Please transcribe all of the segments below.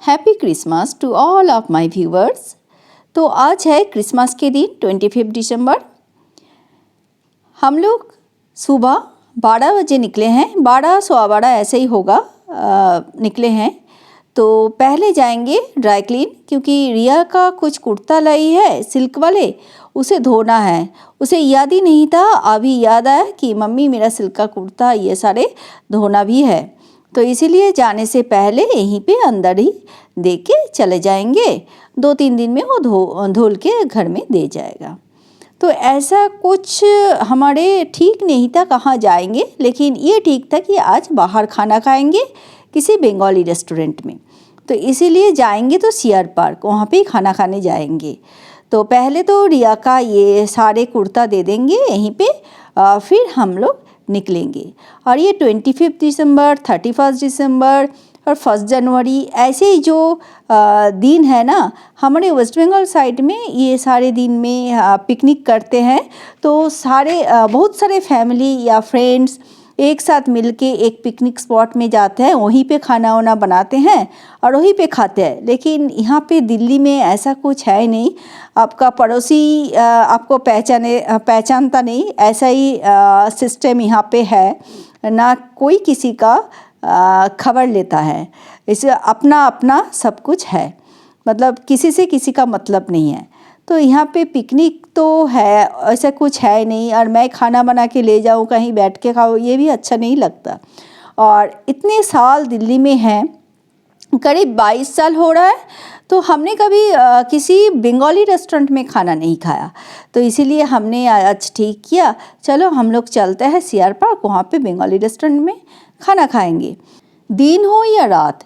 Happy Christmas to all of my viewers. तो आज है क्रिसमस के दिन 25 दिसंबर। हम लोग सुबह 12 बजे निकले हैं, 12 सवा 12 ऐसे ही होगा, निकले हैं। तो पहले जाएंगे ड्राई क्लीन, क्योंकि रिया का कुछ कुर्ता लाई है सिल्क वाले, उसे धोना है। उसे याद ही नहीं था, अभी याद आया कि मम्मी मेरा सिल्क का कुर्ता ये सारे धोना भी है। तो इसीलिए जाने से पहले यहीं पे अंदर ही दे के चले जाएंगे। 2-3 दिन में वो धुल के घर में दे जाएगा। तो ऐसा कुछ हमारे ठीक नहीं था कहाँ जाएंगे, लेकिन ये ठीक था कि आज बाहर खाना खाएंगे किसी बंगाली रेस्टोरेंट में। तो इसीलिए जाएंगे तो सीआर पार्क, वहाँ पे खाना खाने जाएंगे। तो पहले तो रिया का ये सारे कुर्ता दे देंगे यहीं पे, फिर हम लोग निकलेंगे। और ये 25 दिसंबर, 31 दिसंबर और 1 जनवरी ऐसे ही जो दिन है ना, हमारे वेस्ट बंगाल साइड में ये सारे दिन में पिकनिक करते हैं। तो सारे बहुत सारे फैमिली या फ्रेंड्स एक साथ मिलके एक पिकनिक स्पॉट में जाते हैं, वहीं पे खाना वाना बनाते हैं और वहीं पे खाते हैं। लेकिन यहाँ पे दिल्ली में ऐसा कुछ है नहीं, आपका पड़ोसी आपको पहचानता नहीं, ऐसा ही सिस्टम यहाँ पे है ना। कोई किसी का खबर लेता है, इसे अपना अपना सब कुछ है, मतलब किसी से किसी का मतलब नहीं है। तो यहाँ पे पिकनिक तो है, ऐसा कुछ है नहीं। और मैं खाना बना के ले जाऊँ कहीं बैठ के खाऊँ, ये भी अच्छा नहीं लगता। और इतने साल दिल्ली में हैं, करीब 22 साल हो रहा है, तो हमने कभी किसी बंगाली रेस्टोरेंट में खाना नहीं खाया। तो इसीलिए हमने आज ठीक किया, चलो हम लोग चलते हैं सीआर पार्क, वहाँ पे बंगाली रेस्टोरेंट में खाना खाएंगे। दिन हो या रात,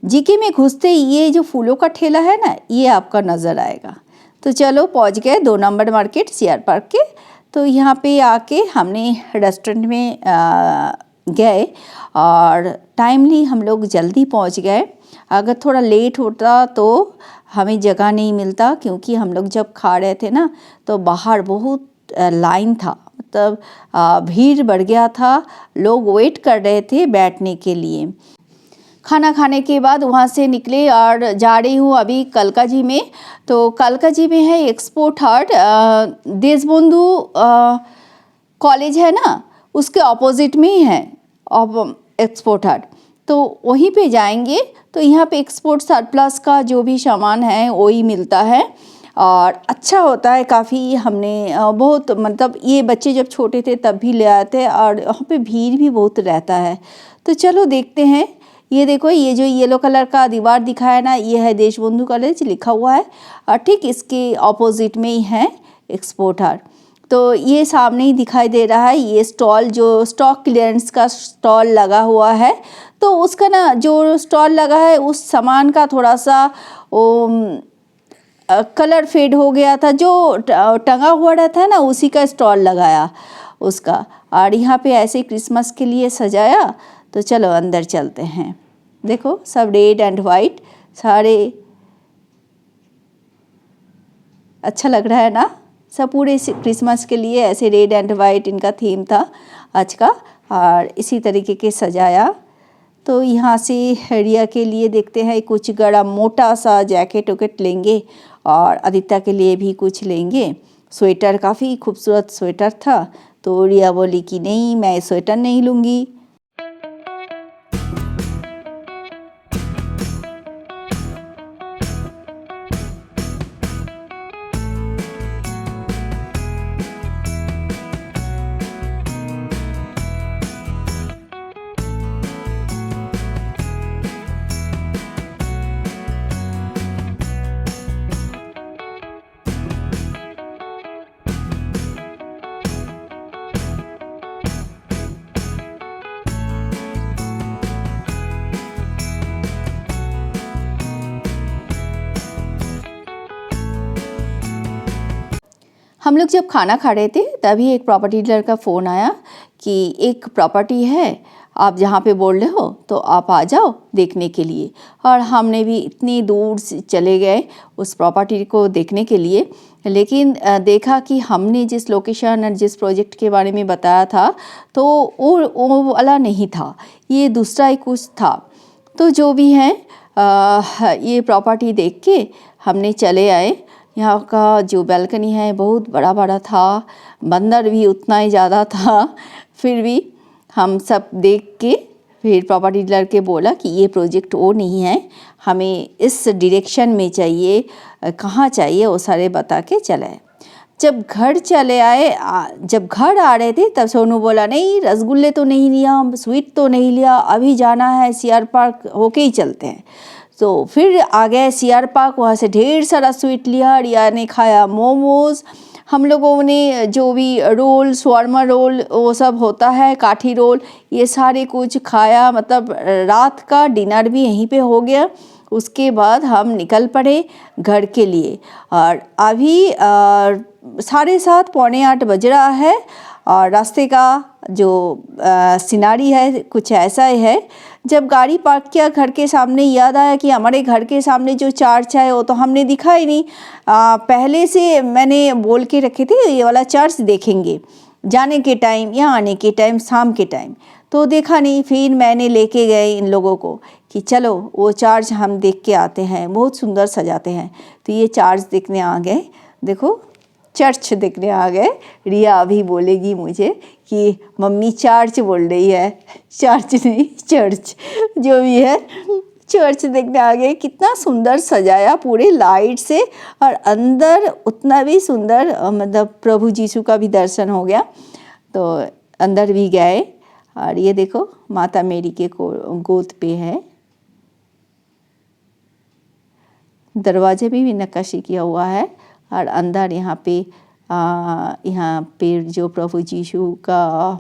जीके में घुसते ये जो फूलों का ठेला है ना, ये आपका नज़र आएगा। तो चलो पहुंच गए 2 नंबर मार्केट सीआर पार्क के। तो यहाँ पे आके हमने रेस्टोरेंट में गए और टाइमली हम लोग जल्दी पहुंच गए। अगर थोड़ा लेट होता तो हमें जगह नहीं मिलता, क्योंकि हम लोग जब खा रहे थे ना तो बाहर बहुत लाइन था, मतलब भीड़ बढ़ गया था, लोग वेट कर रहे थे बैठने के लिए। खाना खाने के बाद वहाँ से निकले और जा रही हूँ अभी कलकाजी में। तो कलकाजी में है एक्सपोर्ट हाट, देशबंधु कॉलेज है ना, उसके ऑपोजिट में ही है एक्सपोर्ट हाट। तो वहीं पे जाएंगे। तो यहाँ पे एक्सपोर्ट सरप्लस का जो भी सामान है वही मिलता है और अच्छा होता है काफ़ी। हमने बहुत, मतलब ये बच्चे जब छोटे थे तब भी ले आए थे, और वहाँ पे भीड़ भी बहुत रहता है। तो चलो देखते हैं। ये देखो, ये जो येलो कलर का दीवार दिखाया ना, ये है देशबंधु कॉलेज लिखा हुआ है, और ठीक इसके ऑपोजिट में ही है एक्सपोर्ट हाट। तो ये सामने ही दिखाई दे रहा है ये स्टॉल, जो स्टॉक क्लियरेंस का स्टॉल लगा हुआ है। तो उसका ना जो स्टॉल लगा है, उस सामान का थोड़ा सा कलर फेड हो गया था, जो टंगा हुआ रहता है ना, उसी का स्टॉल लगाया उसका। और यहाँ पे ऐसे क्रिसमस के लिए सजाया। तो चलो अंदर चलते हैं। देखो सब रेड एंड वाइट, सारे अच्छा लग रहा है ना। सब पूरे क्रिसमस के लिए ऐसे रेड एंड वाइट इनका थीम था आज का, और इसी तरीके के सजाया। तो यहाँ से रिया के लिए देखते हैं, कुछ बड़ा मोटा सा जैकेट वैकेट लेंगे, और आदित्य के लिए भी कुछ लेंगे। स्वेटर, काफ़ी खूबसूरत स्वेटर था। तो रिया बोली कि नहीं, मैं स्वेटर नहीं लूँगी। हम लोग जब खाना खा रहे थे तभी एक प्रॉपर्टी डीलर का फ़ोन आया कि एक प्रॉपर्टी है, आप जहाँ पे बोल रहे हो तो आप आ जाओ देखने के लिए। और हमने भी इतनी दूर से चले गए उस प्रॉपर्टी को देखने के लिए, लेकिन देखा कि हमने जिस लोकेशन और जिस प्रोजेक्ट के बारे में बताया था तो वो वाला नहीं था, ये दूसरा ही कुछ था। तो जो भी है ये प्रॉपर्टी देख के हमने चले आए। यहाँ का जो बैल्कनी है बहुत बड़ा बड़ा था, बंदर भी उतना ही ज़्यादा था। फिर भी हम सब देख के फिर प्रॉपर्टी डीलर के बोला कि ये प्रोजेक्ट वो नहीं है, हमें इस डायरेक्शन में चाहिए, कहाँ चाहिए वो सारे बता के चले। जब घर चले आए, जब घर आ रहे थे तब सोनू बोला नहीं रसगुल्ले तो नहीं लिया, स्वीट तो नहीं लिया, अभी जाना है सीआर पार्क होके ही चलते हैं। तो फिर आ गए सीआर पार्क, वहाँ से ढेर सारा स्वीट लिया। रिया ने खाया मोमोज़, हम लोगों ने जो भी रोल, शवारमा रोल वो सब होता है, काठी रोल, ये सारे कुछ खाया। मतलब रात का डिनर भी यहीं पे हो गया। उसके बाद हम निकल पड़े घर के लिए। और अभी 7:30 पौने 8 बज रहा है और रास्ते का जो सिनारी है कुछ ऐसा ही है। जब गाड़ी पार्क किया घर के सामने, याद आया कि हमारे घर के सामने जो चर्च है वो तो हमने दिखा ही नहीं। पहले से मैंने बोल के रखे थे ये वाला चर्च देखेंगे जाने के टाइम या आने के टाइम, शाम के टाइम, तो देखा नहीं। फिर मैंने लेके गए इन लोगों को कि चलो वो चर्च हम देख के आते हैं, बहुत सुंदर सजाते हैं। तो ये चर्च देखने आ गए, देखो चर्च देखने आ गए। रिया अभी बोलेगी मुझे कि मम्मी चर्च बोल रही है, चर्च नहीं चर्च, जो भी है चर्च देखने आ गए। कितना सुंदर सजाया पूरे लाइट से, और अंदर उतना भी सुंदर, मतलब प्रभु यीशु का भी दर्शन हो गया। तो अंदर भी गए और ये देखो माता मेरी के गोद पे है। दरवाजे में भी नक्काशी किया हुआ है और अंदर यहाँ पे जो प्रभु यीशु का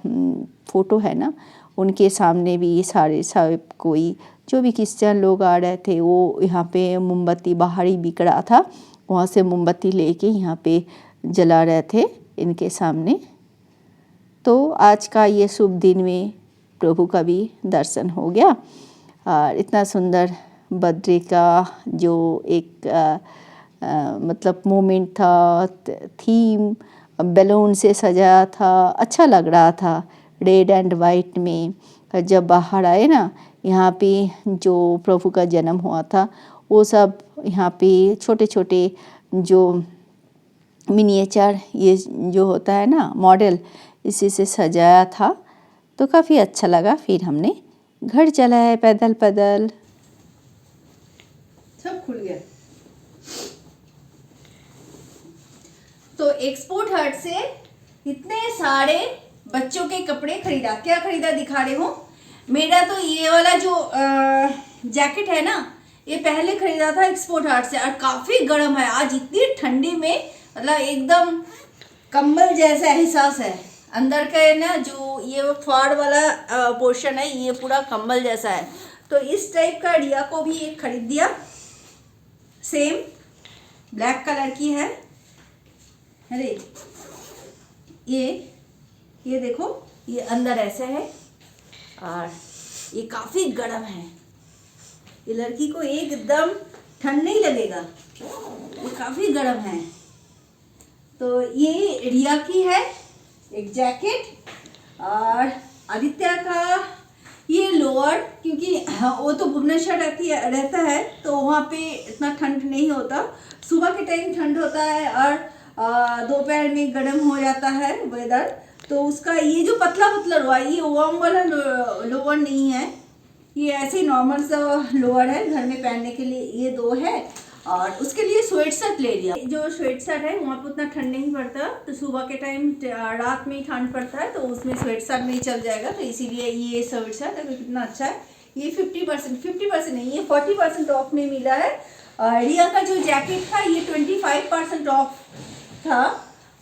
फ़ोटो है ना, उनके सामने भी सारे सब कोई जो भी क्रिश्चियन लोग आ रहे थे वो यहाँ पे मोमबत्ती बाहर ही बिक रहा था, वहाँ से मोमबत्ती लेके यहाँ पे जला रहे थे इनके सामने। तो आज का ये शुभ दिन में प्रभु का भी दर्शन हो गया। और इतना सुंदर बर्थडे का जो एक मतलब मोमेंट था, थीम बैलून से सजाया था, अच्छा लग रहा था रेड एंड वाइट में। जब बाहर आए ना, यहाँ पे जो प्रभु का जन्म हुआ था वो सब यहाँ पे छोटे छोटे जो मिनिएचर, ये जो होता है ना मॉडल, इसी से सजाया था। तो काफ़ी अच्छा लगा। फिर हमने घर चला है पैदल पैदल। सब खुल गया। तो एक्सपोर्ट हट से इतने सारे बच्चों के कपड़े खरीदा। क्या खरीदा दिखा रही हूँ। मेरा तो ये वाला जो जैकेट है ना, ये पहले खरीदा था एक्सपोर्ट हट से, और काफ़ी गर्म है आज इतनी ठंडी में, मतलब एकदम कंबल जैसा एहसास है। अंदर का है ना जो ये फाड़ वाला पोर्शन है, ये पूरा कंबल जैसा है। तो इस टाइप का रिया को भी एक खरीद दिया, सेम ब्लैक कलर की है। अरे ये देखो, ये अंदर ऐसा है और ये काफ़ी गर्म है। ये लड़की को एकदम ठंड नहीं लगेगा, ये काफ़ी गर्म है। तो ये रिया की है एक जैकेट, और आदित्य का ये लोअर, क्योंकि वो तो भुवनेश्वर रहता है तो वहाँ पे इतना ठंड नहीं होता। सुबह के टाइम ठंड होता है और दोपहर में गर्म हो जाता है वेदर। तो उसका ये जो पतला पतला लोअर, ये वार्म वाला लोअर नहीं है, ये ऐसे नॉर्मल सा लोअर है घर में पहनने के लिए। ये दो है, और उसके लिए स्वेट शर्ट ले लिया। जो स्वेट शर्ट है वहाँ पे उतना ठंड नहीं पड़ता, तो सुबह के टाइम रात में ही ठंड पड़ता है, तो उसमें स्वेट शर्ट नहीं चल जाएगा। तो इसीलिए ये स्वेट शर्ट अभी कितना अच्छा है। ये 50% नहीं, ये 40% ऑफ में मिला है। रिया का जो जैकेट था ये 25% ऑफ था।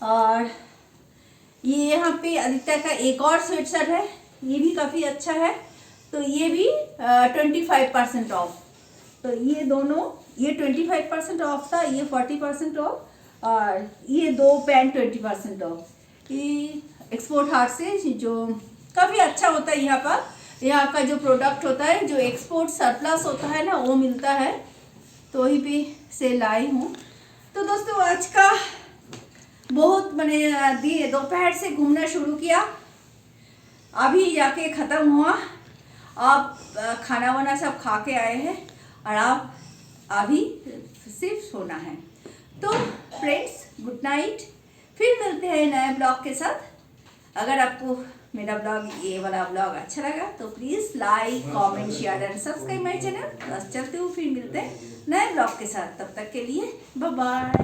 और ये यहाँ पे आदित्य का एक और स्वेट शर्ट है, ये भी काफ़ी अच्छा है, तो ये भी 25% ऑफ। तो ये दोनों, ये 25% ऑफ था, ये 40% ऑफ, और ये दो पैंट 20% ऑफ। ये एक्सपोर्ट हाट से जो काफ़ी अच्छा होता है यहाँ का जो प्रोडक्ट होता है, जो एक्सपोर्ट सरप्लस होता है ना, वो मिलता है, तो वहीं पे से लाई हूँ। तो दोस्तों आज का बहुत मैंने दोपहर से घूमना शुरू किया, अभी जाके ख़त्म हुआ। आप खाना वाना सब खा के आए हैं, और आप अभी सिर्फ सोना है। तो फ्रेंड्स, गुड नाइट। फिर मिलते हैं नए ब्लॉग के साथ। अगर आपको मेरा ब्लॉग, ये वाला ब्लॉग अच्छा लगा तो please like, comment, share and subscribe my channel. बस चलते हुए फिर मिलते हैं नए ब्लॉग के साथ। तब तक के लिए बाय बाय।